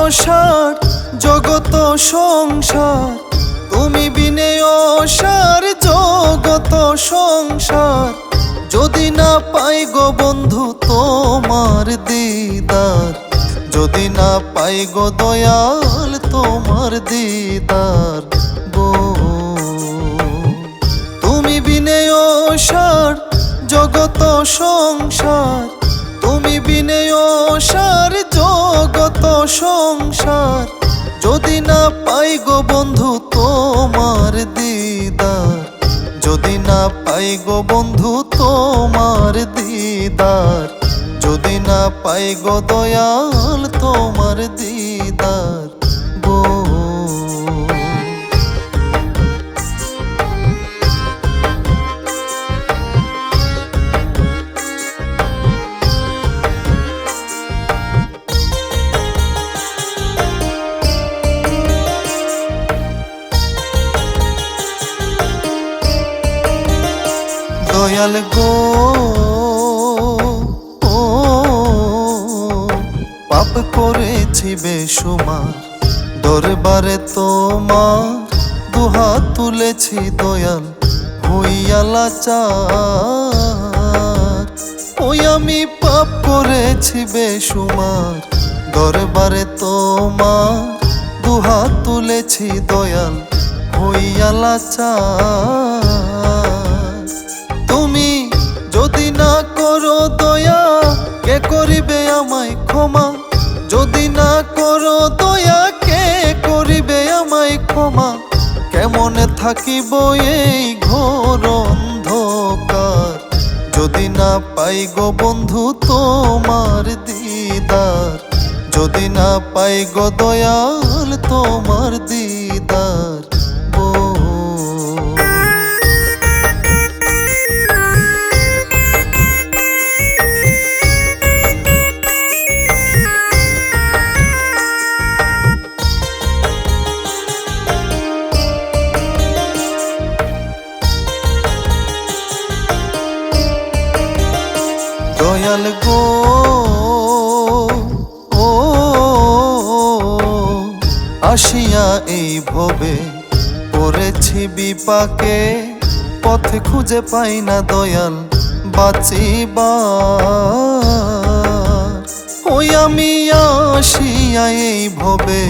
অসার জগত সংসার, তুমি বিনে অসার জগত সংসার। যদি না পাই গো বন্ধু তোমার দিদার, যদি না পাই গো দয়াল তোমার দিদার গো। তুমি বিনে অসার জগত সংসার, তুমি বিনে অসার জগত সংসার। যদি না পাই গো বন্ধু তোমার দিদার, যদি না পাই গো বন্ধু তোমার দিদার, যদি না পাই গো দয়াল তোমার দিদার গো। দয়াল গো পাপ করেছি বেশুমার, দরবারে তোমার দুহাত তুলেছি দয়াল হইয়া লাচার। ওই আমি পাপ করেছি বেশুমার, দরবারে তোমার দুহাত তুলেছি দয়াল হইয়া লাচার। তুমি যদি না করো দয়া কে করিবে আমায় ক্ষমা, যদি না করো দয়া কে করিবে আমায় ক্ষমা। কেমনে থাকিব এই ঘোর অন্ধকার, যদি না পাই গো বন্ধু তোমার দিদার, যদি না পাই গো দয়াল তোমার দিদার গো। দয়াল গো আসিয়া এই ভবে পড়েছি বিপাকে, পথ খুঁজে পাই না দয়াল বাঁচিবার। ওই আমি আসিয়া এই ভবে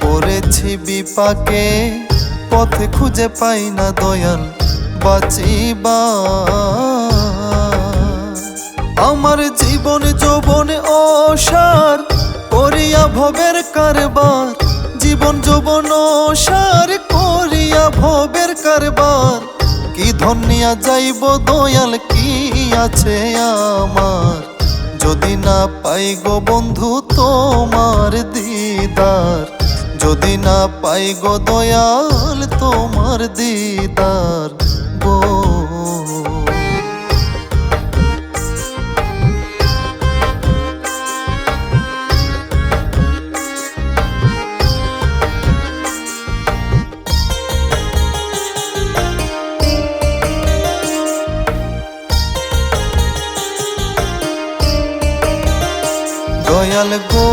পড়েছি বিপাকে, পথ খুঁজে পাই না দয়াল বাঁচিবার। আমার জীবন যৌবন অসার করিয়া ভবের কারবার, জীবন যৌবন অসার করিয়া ভবের কারবার। কি ধনিয়া যাইব দয়াল কি আছে আমার, যদি না পাই গো বন্ধু তোমার দিদার, যদি না পাই গো দয়াল তোমার দিদার গো। দয়াল গো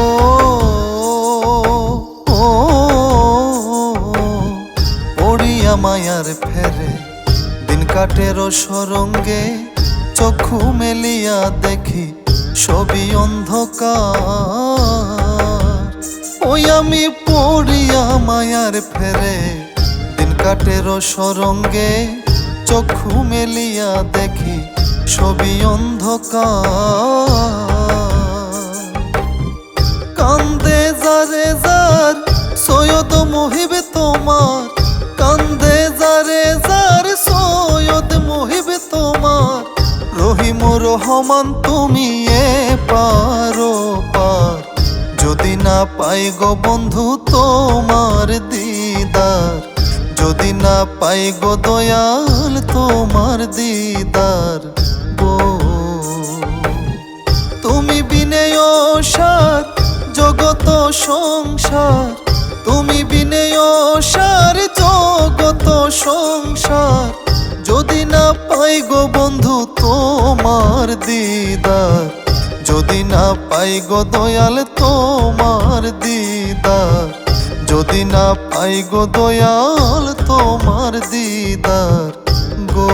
পড়িয়া মায়ার ফেরে দিন কাটের সরঙ্গে, চক্ষু মেলিয়া দেখি সবই অন্ধকার। ওই আমি পড়িয়া মায়ার ফেরে দিন কাটের সরঙ্গে, চক্ষু মেলিয়া দেখি সবই অন্ধকার। কান্দে যারে যার সৈয়দ মহিব তোমার, কান্দে যারে যার সৈয়দ মহিব তোমার। রহিম রহমান তুমি এ পারো পার, যদি না পাই গো বন্ধু তোমার দিদার, যদি না পাই গো দয়াল তোমার দিদার গো। তুমি বিনে অসার জগত সংসার, তুমি বিনে অসার জগত সংসার। যদি না পাই গো বন্ধু তোমার দিদার, যদি না পাই গো দয়াল তোমার দিদার, যদি না পাই গো দয়াল তোমার দিদার গো।